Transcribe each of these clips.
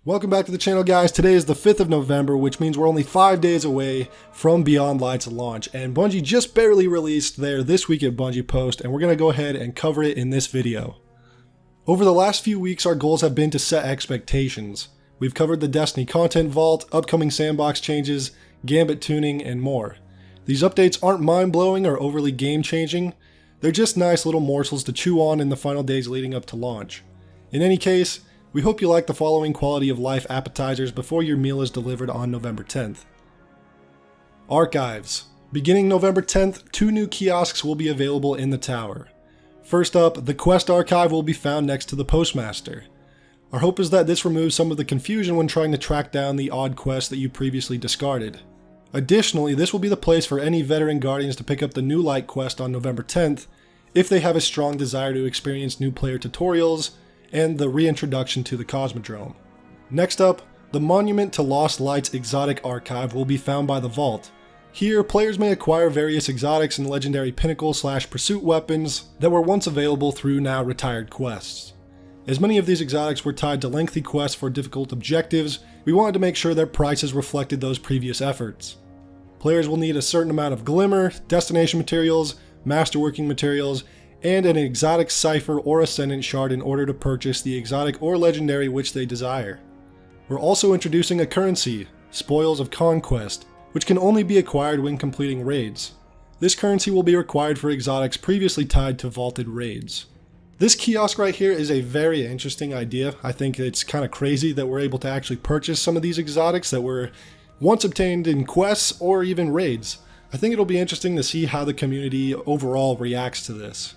Welcome back to the channel, guys. Today is the 5th of November, which means we're only 5 days away from Beyond Light's launch, and Bungie just barely released their This Week at Bungie post, and we're going to go ahead and cover it in this video. Over the last few weeks, our goals have been to set expectations. We've covered the Destiny content vault, upcoming sandbox changes, Gambit tuning, and more. These updates aren't mind-blowing or overly game-changing, they're just nice little morsels to chew on in the final days leading up to launch. In any case, we hope you like the following quality of life appetizers before your meal is delivered on November 10th. Archives. Beginning November 10th, 2 new kiosks will be available in the tower. First up, the Quest archive will be found next to the Postmaster. Our hope is that this removes some of the confusion when trying to track down the odd quests that you previously discarded. Additionally, this will be the place for any veteran Guardians to pick up the new Light quest on November 10th if they have a strong desire to experience new player tutorials and the reintroduction to the Cosmodrome. Next up, the Monument to Lost Light's exotic archive will be found by the Vault. Here, players may acquire various exotics and legendary pinnacle/pursuit weapons that were once available through now retired quests. As many of these exotics were tied to lengthy quests for difficult objectives, we wanted to make sure their prices reflected those previous efforts. Players will need a certain amount of Glimmer, Destination materials, Masterworking materials, and an exotic cipher or ascendant shard in order to purchase the exotic or legendary which they desire. We're also introducing a currency, Spoils of Conquest, which can only be acquired when completing raids. This currency will be required for exotics previously tied to vaulted raids. This kiosk right here is a very interesting idea. I think it's kind of crazy that we're able to actually purchase some of these exotics that were once obtained in quests or even raids. I think it'll be interesting to see how the community overall reacts to this.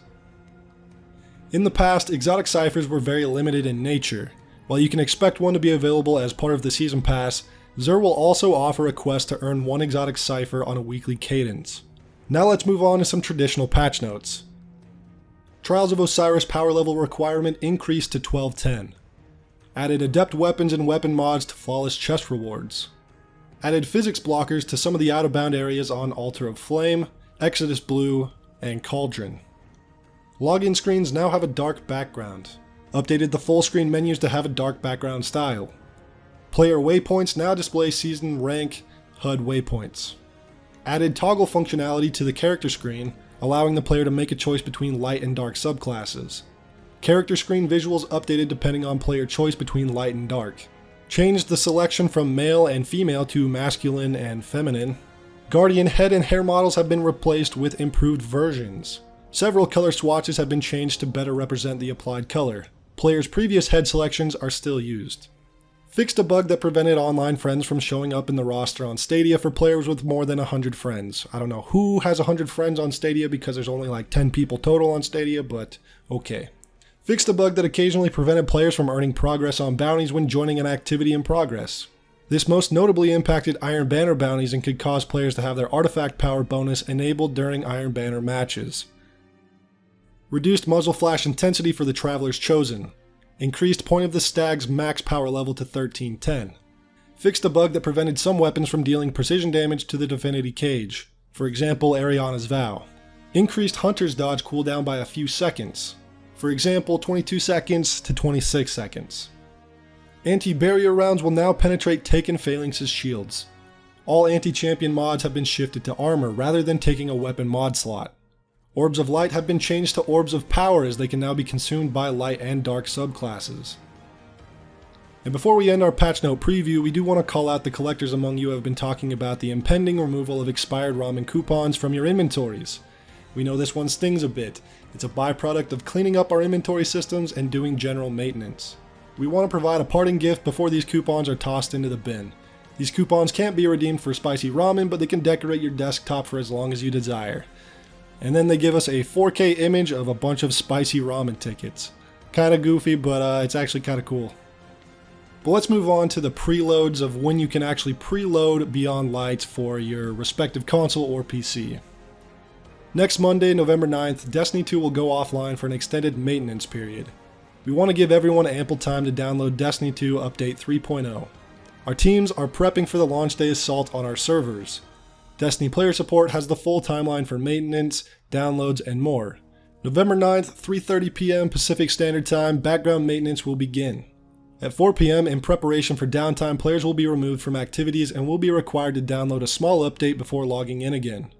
In the past, exotic ciphers were very limited in nature. While you can expect one to be available as part of the Season Pass, Xur will also offer a quest to earn one exotic cipher on a weekly cadence. Now let's move on to some traditional patch notes. Trials of Osiris power level requirement increased to 1210. Added adept weapons and weapon mods to flawless chest rewards. Added physics blockers to some of the out-of-bound areas on Altar of Flame, Exodus Blue, and Cauldron. Login screens now have a dark background. Updated the full screen menus to have a dark background style. Player waypoints now display season, rank, HUD waypoints. Added toggle functionality to the character screen, allowing the player to make a choice between light and dark subclasses. Character screen visuals updated depending on player choice between light and dark. Changed the selection from male and female to masculine and feminine. Guardian head and hair models have been replaced with improved versions. Several color swatches have been changed to better represent the applied color. Players' previous head selections are still used. Fixed a bug that prevented online friends from showing up in the roster on Stadia for players with more than 100 friends. I don't know who has 100 friends on Stadia because there's only like 10 people total on Stadia, but okay. Fixed a bug that occasionally prevented players from earning progress on bounties when joining an activity in progress. This most notably impacted Iron Banner bounties and could cause players to have their artifact power bonus enabled during Iron Banner matches. Reduced muzzle flash intensity for the Travelers Chosen. Increased Point of the Stag's max power level to 1310. Fixed a bug that prevented some weapons from dealing precision damage to the Divinity Cage, for example Ariana's Vow. Increased Hunter's dodge cooldown by a few seconds, for example 22 seconds to 26 seconds. Anti-barrier rounds will now penetrate Taken Phalanx's shields. All anti-champion mods have been shifted to armor rather than taking a weapon mod slot. Orbs of Light have been changed to Orbs of Power as they can now be consumed by light and dark subclasses. And before we end our patch note preview, we do want to call out the collectors among you who have been talking about the impending removal of expired ramen coupons from your inventories. We know this one stings a bit. It's a byproduct of cleaning up our inventory systems and doing general maintenance. We want to provide a parting gift before these coupons are tossed into the bin. These coupons can't be redeemed for spicy ramen, but they can decorate your desktop for as long as you desire. And then they give us a 4K image of a bunch of spicy ramen tickets. Kinda goofy, but it's actually kinda cool. But let's move on to the preloads of when you can actually preload Beyond Light for your respective console or PC. Next Monday, November 9th, Destiny 2 will go offline for an extended maintenance period. We want to give everyone ample time to download Destiny 2 Update 3.0. Our teams are prepping for the launch day assault on our servers. Destiny player support has the full timeline for maintenance, downloads, and more. November 9th, 3:30 p.m. Pacific Standard Time, background maintenance will begin. At 4 p.m., in preparation for downtime, players will be removed from activities and will be required to download a small update before logging in again.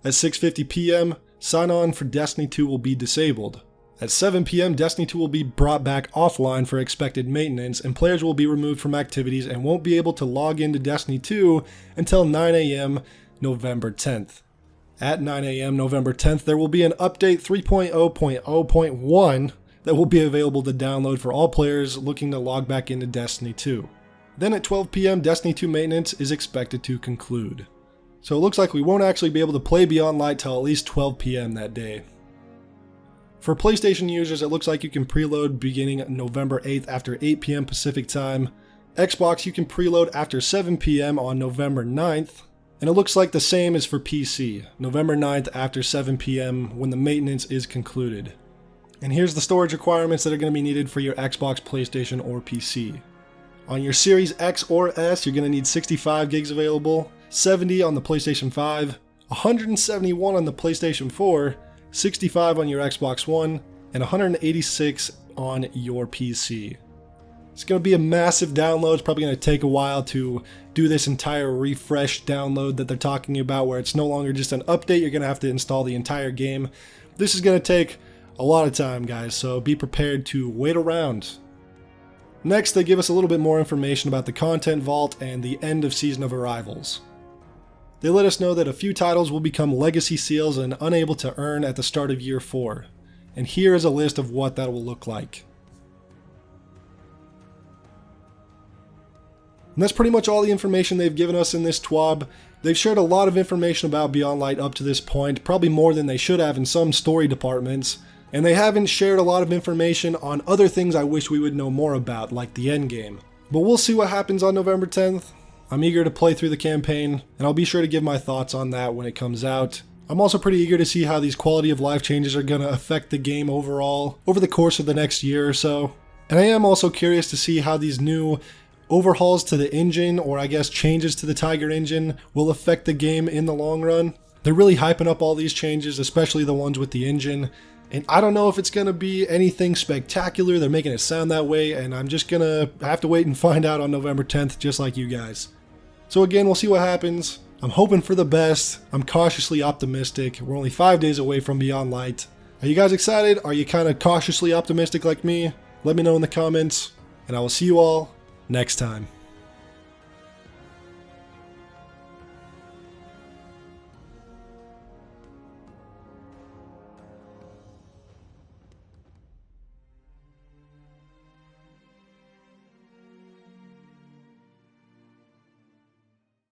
At 6:50 p.m., sign-on for Destiny 2 will be disabled. At 7 p.m., Destiny 2 will be brought back offline for expected maintenance, and players will be removed from activities and won't be able to log into Destiny 2 until 9 a.m. November 10th. At 9 a.m. November 10th, there will be an update 3.0.0.1 that will be available to download for all players looking to log back into Destiny 2. Then at 12 p.m., Destiny 2 maintenance is expected to conclude. So it looks like we won't actually be able to play Beyond Light till at least 12 p.m. that day. For PlayStation users, it looks like you can preload beginning November 8th after 8 p.m. Pacific time. Xbox, you can preload after 7 p.m. on November 9th. And it looks like the same is for PC, November 9th after 7 p.m. when the maintenance is concluded. And here's the storage requirements that are going to be needed for your Xbox, PlayStation, or PC. On your Series X or S, you're going to need 65 gigs available, 70 on the PlayStation 5, 171 on the PlayStation 4, 65 on your Xbox One, and 186 on your PC. It's going to be a massive download. It's probably going to take a while to do this entire refresh download that they're talking about, where it's no longer just an update. You're going to have to install the entire game. This is going to take a lot of time, guys, so be prepared to wait around. Next, they give us a little bit more information about the Content Vault and the end of Season of Arrivals. They let us know that a few titles will become legacy seals and unable to earn at the start of Year 4. And here is a list of what that will look like. And that's pretty much all the information they've given us in this TWAB. They've shared a lot of information about Beyond Light up to this point, probably more than they should have in some story departments. And they haven't shared a lot of information on other things I wish we would know more about, like the endgame. But we'll see what happens on November 10th. I'm eager to play through the campaign, and I'll be sure to give my thoughts on that when it comes out. I'm also pretty eager to see how these quality of life changes are going to affect the game overall over the course of the next year or so. And I am also curious to see how these new overhauls to the engine, or I guess changes to the Tiger engine, will affect the game in the long run. They're really hyping up all these changes, especially the ones with the engine. And I don't know if it's going to be anything spectacular. They're making it sound that way, and I'm just going to have to wait and find out on November 10th, just like you guys. So again, we'll see what happens. I'm hoping for the best. I'm cautiously optimistic. We're only 5 days away from Beyond Light. Are you guys excited? Are you kind of cautiously optimistic like me? Let me know in the comments, and I will see you all next time.